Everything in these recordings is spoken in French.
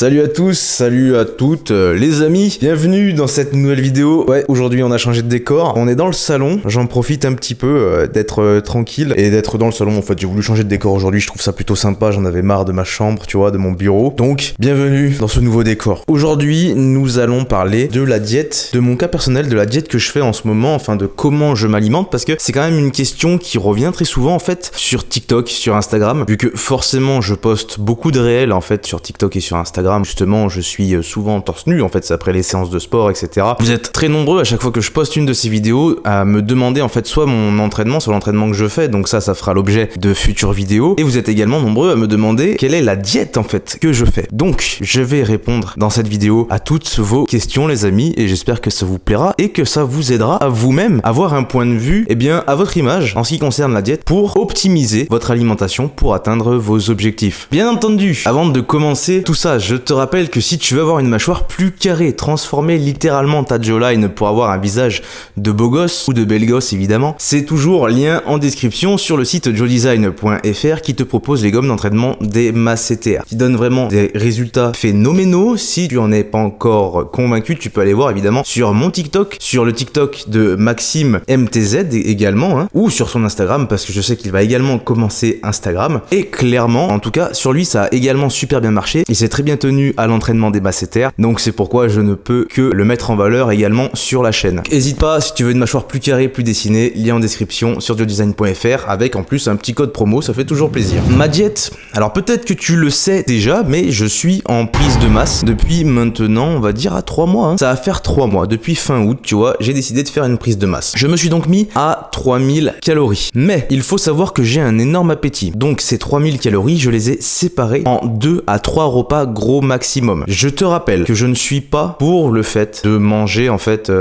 Salut à tous, salut à toutes les amis, bienvenue dans cette nouvelle vidéo. Ouais, aujourd'hui on a changé de décor, on est dans le salon, j'en profite un petit peu d'être tranquille et d'être dans le salon. En fait j'ai voulu changer de décor aujourd'hui, je trouve ça plutôt sympa, j'en avais marre de ma chambre, tu vois, de mon bureau. Donc bienvenue dans ce nouveau décor. Aujourd'hui nous allons parler de la diète, de mon cas personnel, de la diète que je fais en ce moment, enfin de comment je m'alimente, parce que c'est quand même une question qui revient très souvent en fait sur TikTok, sur Instagram, vu que forcément je poste beaucoup de réels en fait sur TikTok et sur Instagram. Justement, je suis souvent torse nu en fait, c'est après les séances de sport, etc. Vous êtes très nombreux à chaque fois que je poste une de ces vidéos à me demander en fait soit mon entraînement, soit l'entraînement que je fais, donc ça fera l'objet de futures vidéos. Et vous êtes également nombreux à me demander quelle est la diète en fait que je fais. Donc, je vais répondre dans cette vidéo à toutes vos questions les amis, et j'espère que ça vous plaira et que ça vous aidera à vous-même avoir un point de vue, eh bien, à votre image en ce qui concerne la diète pour optimiser votre alimentation pour atteindre vos objectifs. Bien entendu, avant de commencer tout ça, je te rappelle que si tu veux avoir une mâchoire plus carrée, transformer littéralement ta jawline pour avoir un visage de beau gosse ou de belle gosse évidemment, c'est toujours lien en description sur le site jawdesign.fr qui te propose les gommes d'entraînement des masseter qui donnent vraiment des résultats phénoménaux. Si tu en es pas encore convaincu, tu peux aller voir évidemment sur mon TikTok, sur le TikTok de Maxime MTZ également, hein, ou sur son Instagram parce que je sais qu'il va également commencer Instagram. Et clairement, en tout cas, sur lui ça a également super bien marché et c'est très bien tenu à l'entraînement des masseter, donc c'est pourquoi je ne peux que le mettre en valeur également sur la chaîne. N'hésite pas si tu veux une mâchoire plus carrée, plus dessinée, lien en description sur jawdesign.fr avec en plus un petit code promo, ça fait toujours plaisir. Ma diète, alors peut-être que tu le sais déjà, mais je suis en prise de masse depuis maintenant, on va dire à 3 mois, hein. Ça va faire 3 mois, depuis fin août, tu vois, j'ai décidé de faire une prise de masse. Je me suis donc mis à 3000 calories, mais il faut savoir que j'ai un énorme appétit, donc ces 3000 calories, je les ai séparées en 2 à 3 repas gros maximum. Je te rappelle que je ne suis pas pour le fait de manger en fait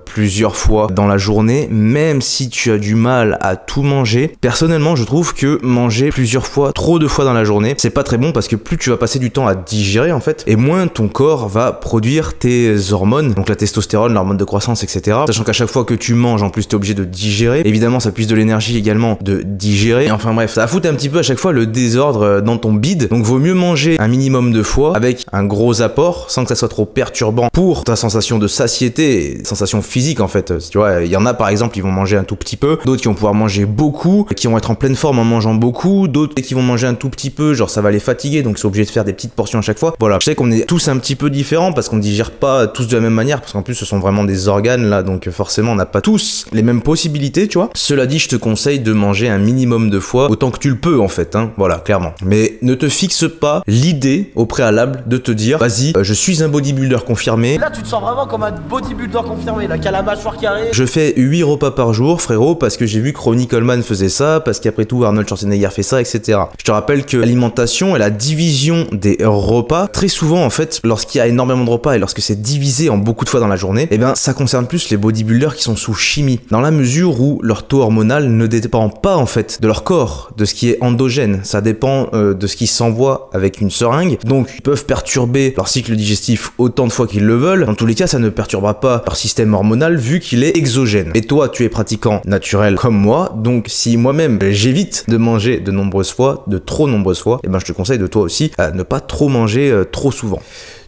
plusieurs fois dans la journée, même si tu as du mal à tout manger. Personnellement, je trouve que manger plusieurs fois, trop de fois dans la journée, c'est pas très bon parce que plus tu vas passer du temps à digérer en fait, et moins ton corps va produire tes hormones, donc la testostérone, l'hormone de croissance, etc. Sachant qu'à chaque fois que tu manges, en plus t'es obligé de digérer. Évidemment, ça puise de l'énergie également de digérer. Et enfin bref, ça va foutre un petit peu à chaque fois le désordre dans ton bide. Donc vaut mieux manger un minimum de fois avec un gros apport sans que ça soit trop perturbant pour ta sensation de satiété, sensation physique en fait. Tu vois, il y en a par exemple, ils vont manger un tout petit peu, d'autres qui vont pouvoir manger beaucoup, qui vont être en pleine forme en mangeant beaucoup, d'autres qui vont manger un tout petit peu, genre ça va les fatiguer, donc ils sont obligés de faire des petites portions à chaque fois. Voilà, je sais qu'on est tous un petit peu différents parce qu'on digère pas tous de la même manière, parce qu'en plus ce sont vraiment des organes là, donc forcément on n'a pas tous les mêmes possibilités, tu vois. Cela dit, je te conseille de manger un minimum de fois, autant que tu le peux en fait, hein, voilà, clairement. Mais ne te fixe pas l'idée au préalable de te dire vas-y, je suis un bodybuilder confirmé. Là tu te sens vraiment comme un bodybuilder confirmé, là, qui a la mâchoire carrée. Je fais 8 repas par jour, frérot, parce que j'ai vu que Ronnie Coleman faisait ça, parce qu'après tout Arnold Schwarzenegger fait ça, etc. Je te rappelle que l'alimentation et la division des repas, très souvent en fait, lorsqu'il y a énormément de repas et lorsque c'est divisé en beaucoup de fois dans la journée, eh bien ça concerne plus les bodybuilders qui sont sous chimie, dans la mesure où leur taux hormonal ne dépend pas en fait de leur corps, de ce qui est endogène, ça dépend de ce qui s'envoie avec une seringue, donc ils peuvent perturber leur cycle digestif autant de fois qu'ils le veulent. Dans tous les cas, ça ne perturbera pas leur système hormonal vu qu'il est exogène. Et toi, tu es pratiquant naturel comme moi, donc si moi-même j'évite de manger de nombreuses fois, de trop nombreuses fois, et ben je te conseille de toi aussi à ne pas trop manger trop souvent.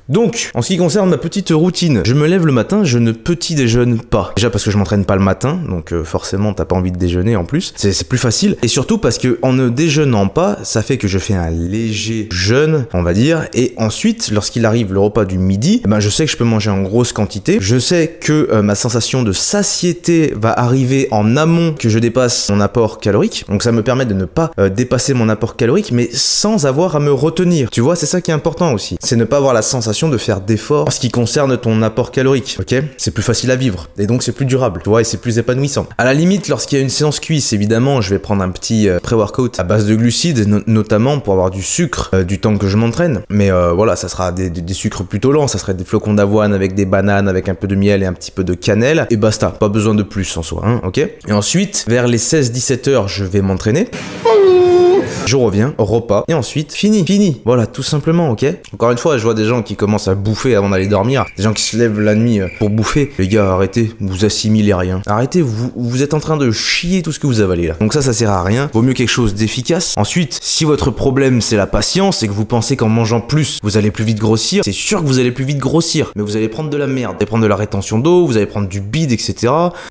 Donc, en ce qui concerne ma petite routine, je me lève le matin, je ne petit déjeune pas. Déjà parce que je m'entraîne pas le matin, donc forcément t'as pas envie de déjeuner en plus, c'est plus facile. Et surtout parce que en ne déjeunant pas, ça fait que je fais un léger jeûne, on va dire. Et ensuite, lorsqu'il arrive le repas du midi, eh ben, je sais que je peux manger en grosse quantité. Je sais que ma sensation de satiété va arriver en amont, que je dépasse mon apport calorique. Donc ça me permet de ne pas dépasser mon apport calorique, mais sans avoir à me retenir. Tu vois, c'est ça qui est important aussi. C'est ne pas avoir la sensation de faire d'efforts en ce qui concerne ton apport calorique, ok? C'est plus facile à vivre et donc c'est plus durable, tu vois, et c'est plus épanouissant. À la limite, lorsqu'il y a une séance cuisse, évidemment, je vais prendre un petit pré-workout à base de glucides, notamment pour avoir du sucre du temps que je m'entraîne. Mais voilà, ça sera des sucres plutôt lents, ça serait des flocons d'avoine avec des bananes, avec un peu de miel et un petit peu de cannelle, et basta, pas besoin de plus en soi, hein, ok? Et ensuite, vers les 16-17 heures, je vais m'entraîner. Je reviens, repas, et ensuite, fini. Voilà, tout simplement, ok? Encore une fois, je vois des gens qui commencent à bouffer avant d'aller dormir, des gens qui se lèvent la nuit pour bouffer. Les gars, arrêtez, vous assimilez rien. Arrêtez, vous êtes en train de chier tout ce que vous avalez là. Donc ça sert à rien. Vaut mieux quelque chose d'efficace. Ensuite, si votre problème c'est la patience et que vous pensez qu'en mangeant plus, vous allez plus vite grossir, c'est sûr que vous allez plus vite grossir, mais vous allez prendre de la merde. Vous allez prendre de la rétention d'eau, vous allez prendre du bide, etc.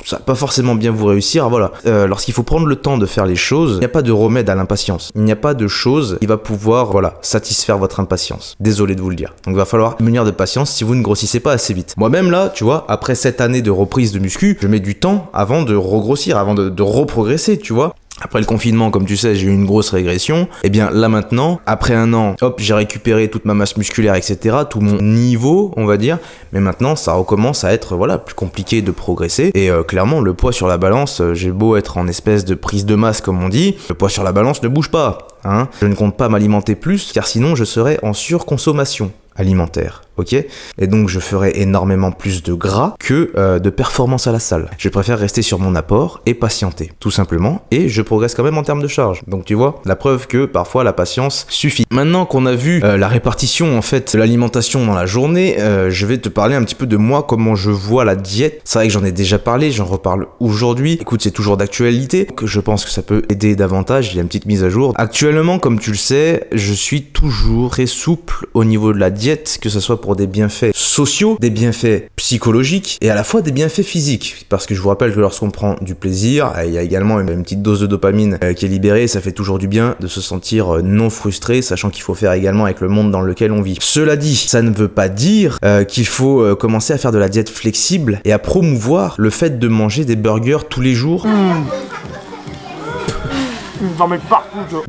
Ça va pas forcément bien vous réussir. Voilà. Lorsqu'il faut prendre le temps de faire les choses, il n'y a pas de remède à l'impatience. Il n'y a pas de chose qui va pouvoir, voilà, satisfaire votre impatience. Désolé de vous le dire. Donc il va falloir munir de patience si vous ne grossissez pas assez vite. Moi-même là, tu vois, après cette année de reprise de muscu, je mets du temps avant de regrossir, avant de reprogresser, tu vois. Après le confinement, comme tu sais, j'ai eu une grosse régression. Et bien là maintenant, après un an, hop, j'ai récupéré toute ma masse musculaire, etc. Tout mon niveau, on va dire. Mais maintenant, ça recommence à être, voilà, plus compliqué de progresser. Et clairement, le poids sur la balance, j'ai beau être en espèce de prise de masse, comme on dit, le poids sur la balance ne bouge pas. Hein. Je ne compte pas m'alimenter plus, car sinon je serais en surconsommation alimentaire, ok? Et donc je ferai énormément plus de gras que de performance à la salle. Je préfère rester sur mon apport et patienter, tout simplement, et je progresse quand même en termes de charge. Donc tu vois, la preuve que parfois la patience suffit. Maintenant qu'on a vu la répartition en fait de l'alimentation dans la journée, je vais te parler un petit peu de moi, comment je vois la diète. C'est vrai que j'en ai déjà parlé, j'en reparle aujourd'hui. Écoute, c'est toujours d'actualité, que je pense que ça peut aider davantage, il y a une petite mise à jour. Actuellement, comme tu le sais, je suis toujours très souple au niveau de la diète, que ce soit pour des bienfaits sociaux, des bienfaits psychologiques et à la fois des bienfaits physiques. Parce que je vous rappelle que lorsqu'on prend du plaisir, il y a également une petite dose de dopamine qui est libérée, ça fait toujours du bien de se sentir non frustré, sachant qu'il faut faire également avec le monde dans lequel on vit. Cela dit, ça ne veut pas dire qu'il faut commencer à faire de la diète flexible et à promouvoir le fait de manger des burgers tous les jours.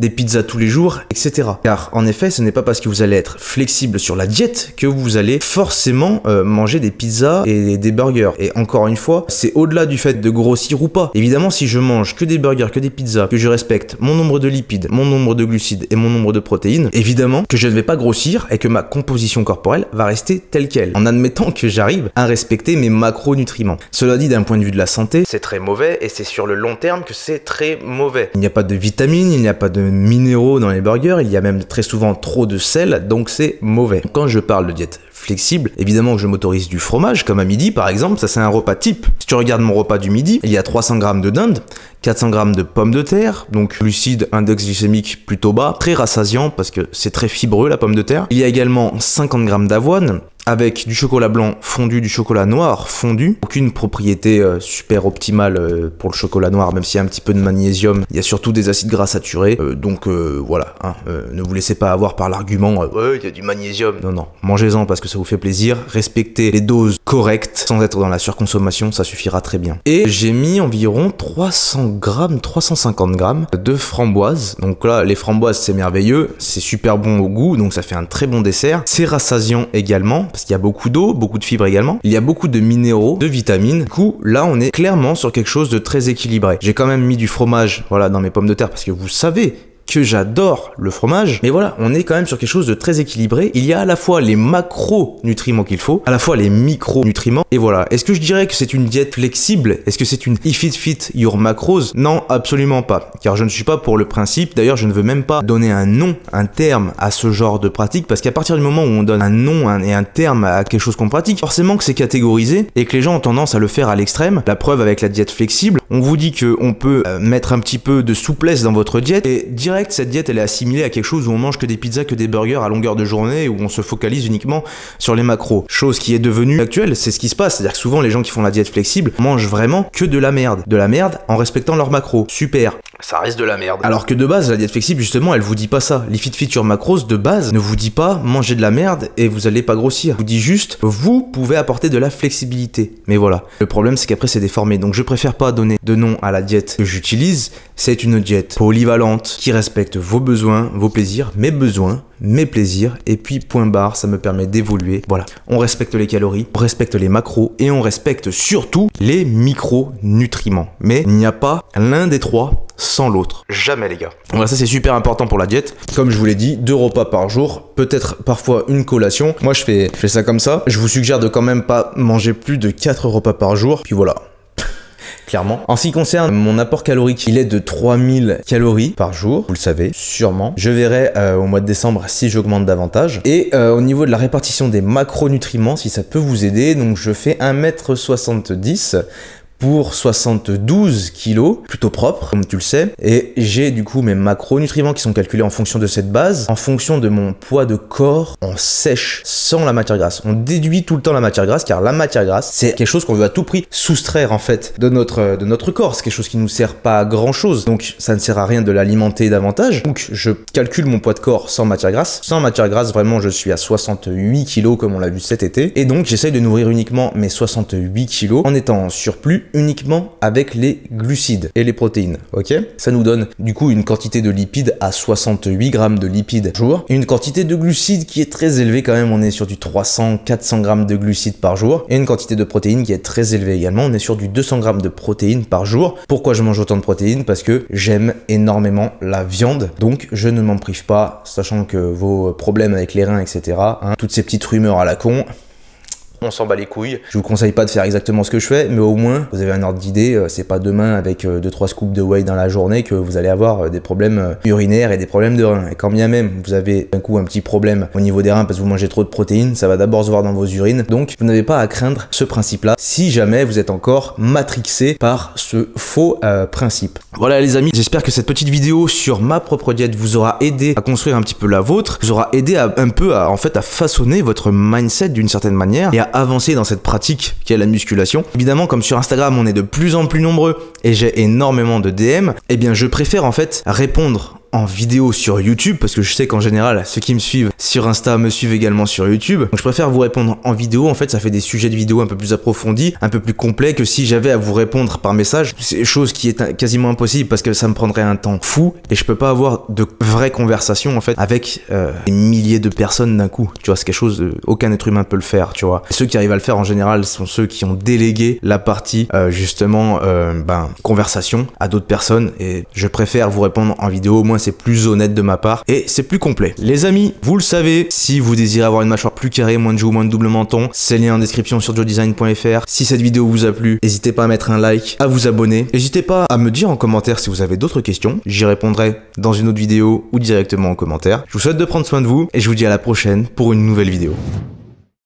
Des pizzas tous les jours, etc. Car en effet, ce n'est pas parce que vous allez être flexible sur la diète que vous allez forcément manger des pizzas et des burgers. Et encore une fois, c'est au-delà du fait de grossir ou pas. Évidemment, si je mange que des burgers, que des pizzas, que je respecte mon nombre de lipides, mon nombre de glucides et mon nombre de protéines, évidemment que je ne vais pas grossir et que ma composition corporelle va rester telle qu'elle, en admettant que j'arrive à respecter mes macronutriments. Cela dit, d'un point de vue de la santé, c'est très mauvais et c'est sur le long terme que c'est très mauvais. Il n'y a pas de vitamines, il n'y a pas de minéraux dans les burgers, il y a même très souvent trop de sel, donc c'est mauvais. Quand je parle de diète flexible, évidemment que je m'autorise du fromage, comme à midi par exemple, ça c'est un repas type. Si tu regardes mon repas du midi, il y a 300 g de dinde, 400 g de pommes de terre, donc glucides, index glycémique plutôt bas, très rassasiant parce que c'est très fibreux la pomme de terre. Il y a également 50 g d'avoine, avec du chocolat blanc fondu, du chocolat noir fondu. Aucune propriété super optimale pour le chocolat noir, même s'il y a un petit peu de magnésium. Il y a surtout des acides gras saturés, donc voilà, hein, ne vous laissez pas avoir par l'argument ouais, il y a du magnésium. Non, non, mangez-en parce que ça vous fait plaisir. Respectez les doses correctes, sans être dans la surconsommation, ça suffira très bien. Et j'ai mis environ 300 g, 350 g de framboises. Donc là, les framboises, c'est merveilleux, c'est super bon au goût, donc ça fait un très bon dessert. C'est rassasiant également, parce qu'il y a beaucoup d'eau, beaucoup de fibres également. Il y a beaucoup de minéraux, de vitamines. Du coup, là, on est clairement sur quelque chose de très équilibré. J'ai quand même mis du fromage, voilà, dans mes pommes de terre, parce que vous savez que j'adore le fromage, mais voilà, on est quand même sur quelque chose de très équilibré. Il y a à la fois les macronutriments qu'il faut, à la fois les micronutriments, et voilà. Est-ce que je dirais que c'est une diète flexible? Est-ce que c'est une if it fit your macros? Non, absolument pas, car je ne suis pas pour le principe. D'ailleurs, je ne veux même pas donner un nom, un terme à ce genre de pratique, parce qu'à partir du moment où on donne un nom et un terme à quelque chose qu'on pratique, forcément que c'est catégorisé et que les gens ont tendance à le faire à l'extrême. La preuve avec la diète flexible, on vous dit qu'on peut mettre un petit peu de souplesse dans votre diète et direct cette diète elle est assimilée à quelque chose où on mange que des pizzas, que des burgers à longueur de journée, où on se focalise uniquement sur les macros. Chose qui est devenue actuelle, c'est ce qui se passe, c'est-à-dire que souvent les gens qui font la diète flexible mangent vraiment que de la merde en respectant leurs macros. Super. Ça reste de la merde. Alors que de base, la diète flexible, justement, elle vous dit pas ça. L'if it fit your macros, de base, ne vous dit pas mangez de la merde et vous allez pas grossir. Vous dit juste, vous pouvez apporter de la flexibilité. Mais voilà. Le problème, c'est qu'après, c'est déformé. Donc, je préfère pas donner de nom à la diète que j'utilise. C'est une diète polyvalente qui respecte vos besoins, vos plaisirs, mes besoins, mes plaisirs, et puis point barre, ça me permet d'évoluer. Voilà, on respecte les calories, on respecte les macros, et on respecte surtout les micronutriments. Mais il n'y a pas l'un des trois sans l'autre. Jamais, les gars. Voilà, ça c'est super important pour la diète. Comme je vous l'ai dit, 2 repas par jour, peut-être parfois une collation. Moi, je fais ça comme ça. Je vous suggère de quand même pas manger plus de 4 repas par jour, puis voilà. clairement. En ce qui concerne mon apport calorique, il est de 3000 calories par jour, vous le savez, sûrement. Je verrai au mois de décembre si j'augmente davantage. Et au niveau de la répartition des macronutriments, si ça peut vous aider, donc je fais 1,70 m pour 72 kilos, plutôt propre, comme tu le sais. Et j'ai du coup mes macronutriments qui sont calculés en fonction de cette base, en fonction de mon poids de corps en sèche, sans la matière grasse. On déduit tout le temps la matière grasse, car la matière grasse, c'est quelque chose qu'on veut à tout prix soustraire en fait de notre corps. C'est quelque chose qui nous sert pas à grand chose, donc ça ne sert à rien de l'alimenter davantage. Donc je calcule mon poids de corps sans matière grasse. Sans matière grasse, vraiment, je suis à 68 kilos comme on l'a vu cet été. Et donc j'essaye de nourrir uniquement mes 68 kilos en étant en surplus uniquement avec les glucides et les protéines, ok? Ça nous donne du coup une quantité de lipides à 68 grammes de lipides par jour, et une quantité de glucides qui est très élevée quand même, on est sur du 300-400 grammes de glucides par jour, et une quantité de protéines qui est très élevée également, on est sur du 200 grammes de protéines par jour. Pourquoi je mange autant de protéines? Parce que j'aime énormément la viande, donc je ne m'en prive pas, sachant que vos problèmes avec les reins, etc., hein, toutes ces petites rumeurs à la con, on s'en bat les couilles. Je vous conseille pas de faire exactement ce que je fais, mais au moins vous avez un ordre d'idée. C'est pas demain avec 2-3 scoops de whey dans la journée que vous allez avoir des problèmes urinaires et des problèmes de reins. Et quand bien même vous avez d'un coup un petit problème au niveau des reins parce que vous mangez trop de protéines, ça va d'abord se voir dans vos urines. Donc vous n'avez pas à craindre ce principe-là si jamais vous êtes encore matrixé par ce faux principe. Voilà les amis, j'espère que cette petite vidéo sur ma propre diète vous aura aidé à construire un petit peu la vôtre, vous aura aidé à façonner votre mindset d'une certaine manière et à avancer dans cette pratique qui est la musculation. Évidemment, comme sur Instagram on est de plus en plus nombreux et j'ai énormément de DM, eh bien je préfère en fait répondre en vidéo sur YouTube, parce que je sais qu'en général ceux qui me suivent sur Insta me suivent également sur YouTube, donc je préfère vous répondre en vidéo. En fait ça fait des sujets de vidéo un peu plus approfondis, un peu plus complets que si j'avais à vous répondre par message. C'est chose qui est quasiment impossible parce que ça me prendrait un temps fou et je peux pas avoir de vraies conversations en fait avec des milliers de personnes d'un coup, tu vois. C'est quelque chose, aucun être humain peut le faire, tu vois. Et ceux qui arrivent à le faire en général sont ceux qui ont délégué la partie conversation à d'autres personnes, et je préfère vous répondre en vidéo. Au moins c'est plus honnête de ma part et c'est plus complet. Les amis, vous le savez, si vous désirez avoir une mâchoire plus carrée, moins de joues, moins de double menton, c'est lien en description sur joedesign.fr. Si cette vidéo vous a plu, n'hésitez pas à mettre un like, à vous abonner. N'hésitez pas à me dire en commentaire si vous avez d'autres questions. J'y répondrai dans une autre vidéo ou directement en commentaire. Je vous souhaite de prendre soin de vous et je vous dis à la prochaine pour une nouvelle vidéo.